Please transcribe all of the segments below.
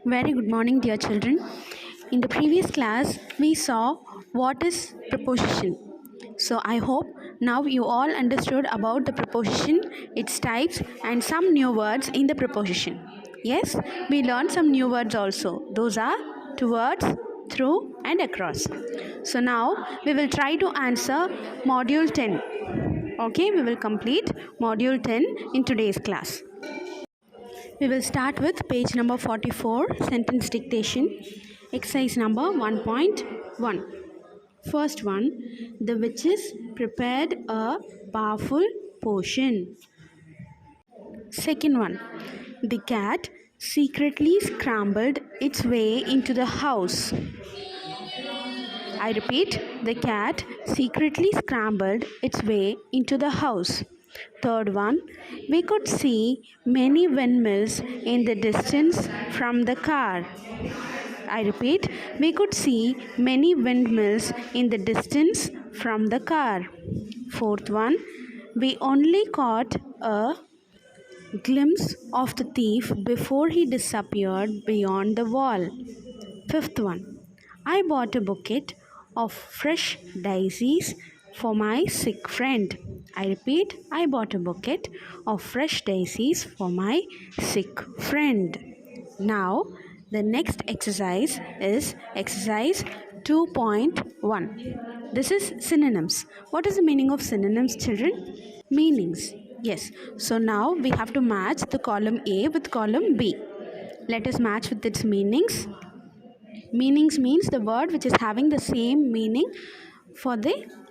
Very good morning, dear children. In the previous class, we saw what is preposition. So, I hope now you all understood about the preposition, its types, and some new words in the preposition. Yes, we learned some new words also. Those are towards, through, and across. So, now we will try to answer Module 10. Okay, we will complete Module 10 in today's class. We will start with page number 44, sentence dictation, exercise number 1.1. First one, the witches prepared a powerful potion. Second one, the cat secretly scrambled its way into the house. I repeat, the cat secretly scrambled its way into the house. Third one, we could see many windmills in the distance from the car. I repeat, we could see many windmills in the distance from the car. Fourth one, we only caught a glimpse of the thief before he disappeared beyond the wall. Fifth one, I bought a bouquet of fresh daisies for my sick friend. I repeat, I bought a bouquet of fresh daisies for my sick friend. Now, the next exercise is exercise 2.1. This is synonyms. What is the meaning of synonyms, children? Meanings. Yes. So now we have to match the column A with column B. Let us match with its meanings. Meanings means the word which is having the same meaning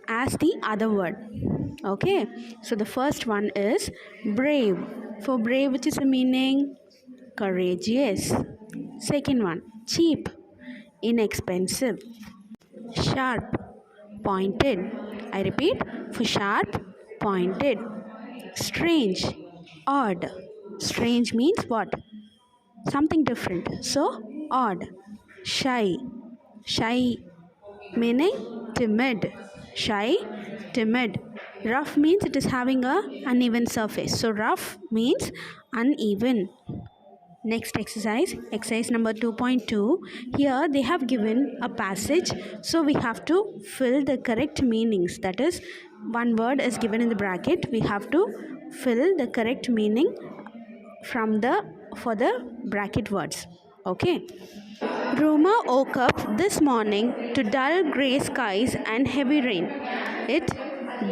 as the other word. Okay, so the first one is brave. For brave, which is the meaning? Courageous. Second one, cheap, inexpensive. Sharp, pointed. I repeat, for sharp, pointed. Strange, odd. Strange means what? Something different. So, odd. Shy, shy meaning timid. Shy, timid. Rough means it is having a uneven surface. So rough means uneven. Next exercise, exercise number 2.2. Here they have given a passage, so we have to fill the correct meanings. That is, one word is given in the bracket. We have to fill the correct meaning for the bracket words. Okay. Ruma woke up this morning to dull grey skies and heavy rain. It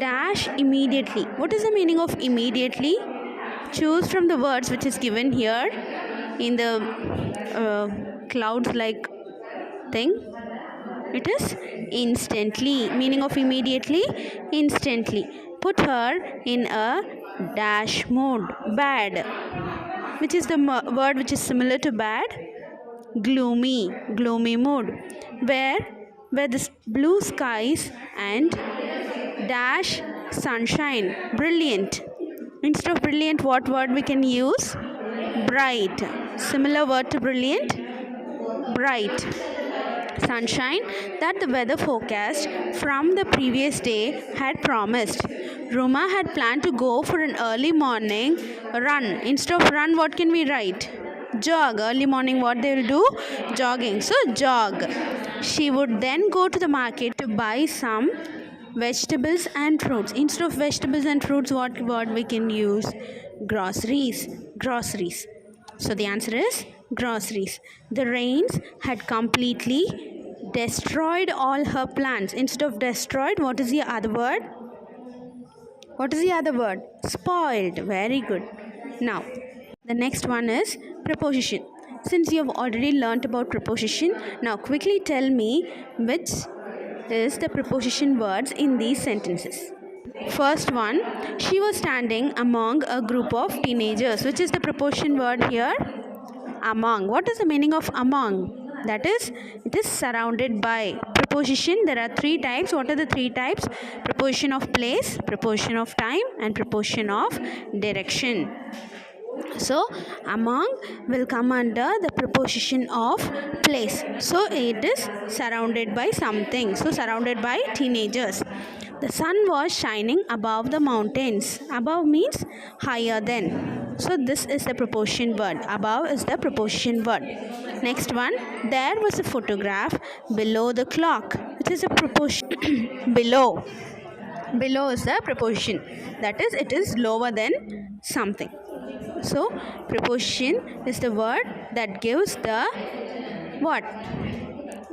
dash immediately. What is the meaning of immediately? Choose from the words which is given here in the clouds like thing. It is instantly. Meaning of immediately? Instantly. Put her in a dash mode. Bad. Which is the word which is similar to bad? Gloomy mood, where the blue skies and dash sunshine. Brilliant. Instead of brilliant, what word we can use? Bright. Similar word to brilliant? Bright. Sunshine that the weather forecast from the previous day had promised. Ruma had planned to go for an early morning run. Instead of run, what can we write? Jog. Early morning, what they will do? Jogging. So jog. She would then go to the market to buy some vegetables and fruits. Instead of vegetables and fruits, what word we can use? Groceries. So the answer is groceries. The rains had completely destroyed all her plans. Instead of destroyed, what is the other word? Spoiled. Very good. Now, the next one is preposition. Since you have already learnt about preposition, now quickly tell me which is the preposition words in these sentences. First one, she was standing among a group of teenagers. Which is the preposition word here? Among. What is the meaning of among? That is, it is surrounded by. Preposition, there are three types. What are the three types? Preposition of place, preposition of time, and preposition of direction. So, among will come under the preposition of place. So, it is surrounded by something. So, surrounded by teenagers. The sun was shining above the mountains. Above means higher than. So this is the preposition word. Above is the preposition word. Next one, there was a photograph below the clock. It is a preposition. below. Below is the preposition. That is, it is lower than something. So preposition is the word that gives the what?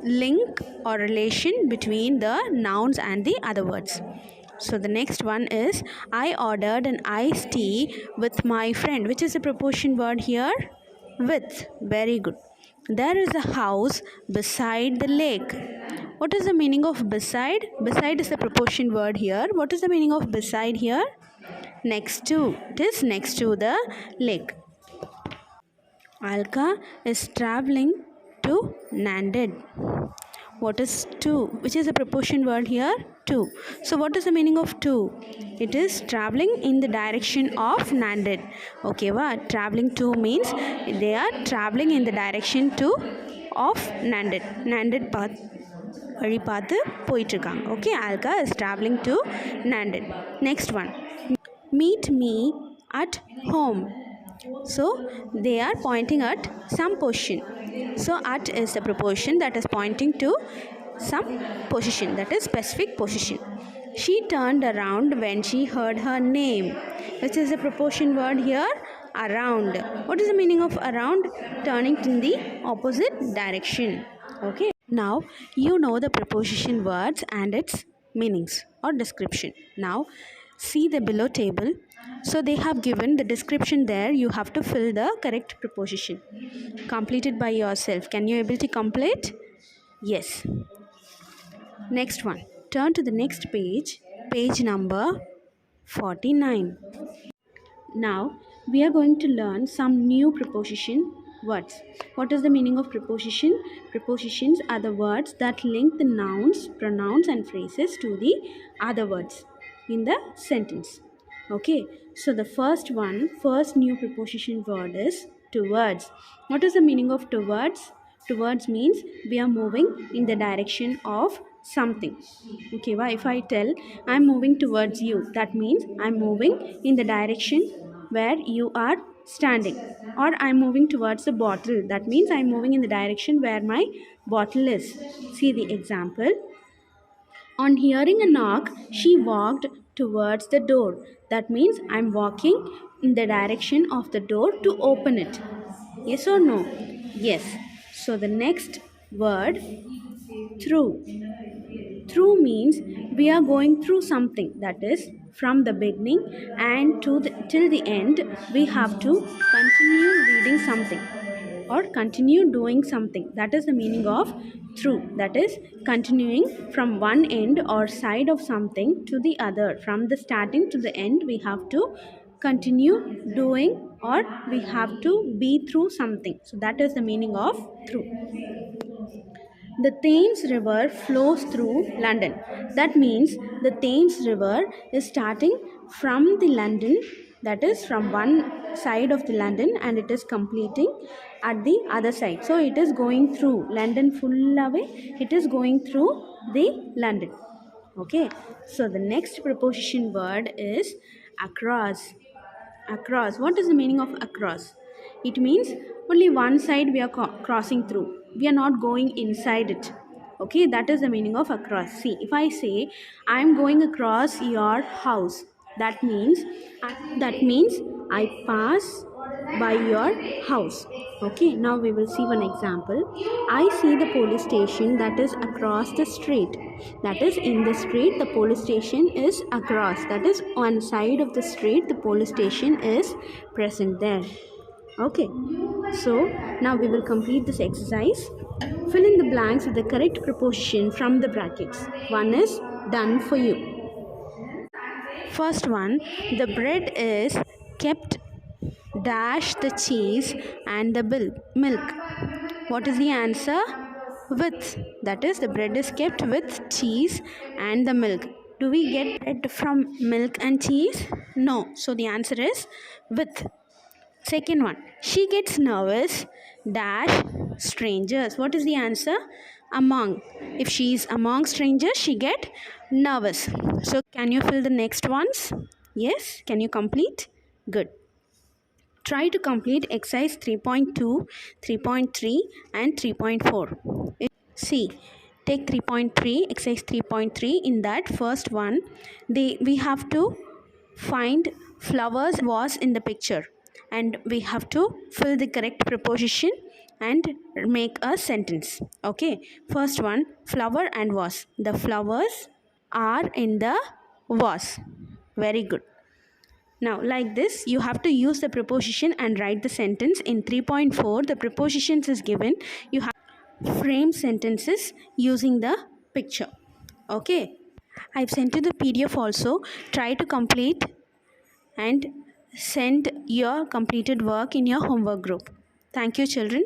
Link or relation between the nouns and the other words. So the next one is I ordered an iced tea with my friend. Which is a preposition word here? With. Very good. There is a house beside the lake. What is the meaning of beside? Beside is the preposition word here. What is the meaning of beside here? Next to. It is next to the lake. Alka is traveling to Nanded. What is to? Which is a preposition word here? To. So what is the meaning of to? It is traveling in the direction of Nanded. Okay, what? Traveling to means they are traveling in the direction to of Nanded. Nanded path வழி பார்த்து போயிட்டுருக்காங்க. Okay, Alka is traveling to Nanded. Next one, meet me at home. So they are pointing at some position. So at is the preposition that is pointing to some position, that is specific position. She turned around when she heard her name. Which is the preposition word here? Around. What is the meaning of around? Turning in the opposite direction. Okay. Now you know the preposition words and its meanings or description. Now see the below table. So they have given the description there. You have to fill the correct preposition. Complete it by yourself. Can you able to complete? Yes. Next one. Turn to the next page. Page number 49. Now we are going to learn some new preposition words. What is the meaning of preposition? Prepositions are the words that link the nouns, pronouns and phrases to the other words in the sentence. Okay, so the first new preposition word is towards. What is the meaning of towards? Towards means we are moving in the direction of something. Okay, why if I tell I'm moving towards you, that means I'm moving in the direction where you are standing. Or I'm moving towards the bottle, that means I'm moving in the direction where my bottle is. See the example. On hearing a knock, she walked towards the door. That means I'm walking in the direction of the door to open it. Yes or no? Yes. So the next word, through. Through means we are going through something, that is from the beginning and till the end we have to continue reading something or continue doing something. That is the meaning of through. That is continuing from one end or side of something to the other. From the starting to the end we have to continue doing or we have to be through something. So that is the meaning of through. The Thames River flows through London. That means the Thames River is starting from the London, that is from one side of the London, and it is completing at the other side. So it is going through London full away. It is going through the London. Okay. So the next preposition word is across. Across. What is the meaning of across? It means only one side we are crossing through. We are not going inside it. Okay, that is the meaning of across. See, if I say I am going across your house, that means I pass by your house. Okay, now we will see one example. I see the police station that is across the street. That is, in the street the police station is across. That is, on side of the street the police station is present there. Okay, so now we will complete this exercise. Fill in the blanks with the correct preposition from the brackets. One is done for you. First one, the bread is kept dash the cheese and the milk. What is the answer? With. That is, the bread is kept with cheese and the milk. Do we get bread from milk and cheese? No. So the answer is with. Second one, she gets nervous dash strangers. What is the answer? Among. If she is among strangers, she get nervous. So can you fill the next ones? Yes. Can you complete? Good. Try to complete exercise 3.2, 3.3 and 3.4. See, take 3.3, exercise 3.3. In that first one, we have to find flowers was in the picture, and we have to fill the correct preposition and make a sentence. Okay, first one, flower and was. The flowers are in the was. Very good. Now, like this, you have to use the preposition and write the sentence. In 3.4, the prepositions is given. You have frame sentences using the picture. Okay, I've sent you the PDF also. Try to complete and send your completed work in your homework group. Thank you, children.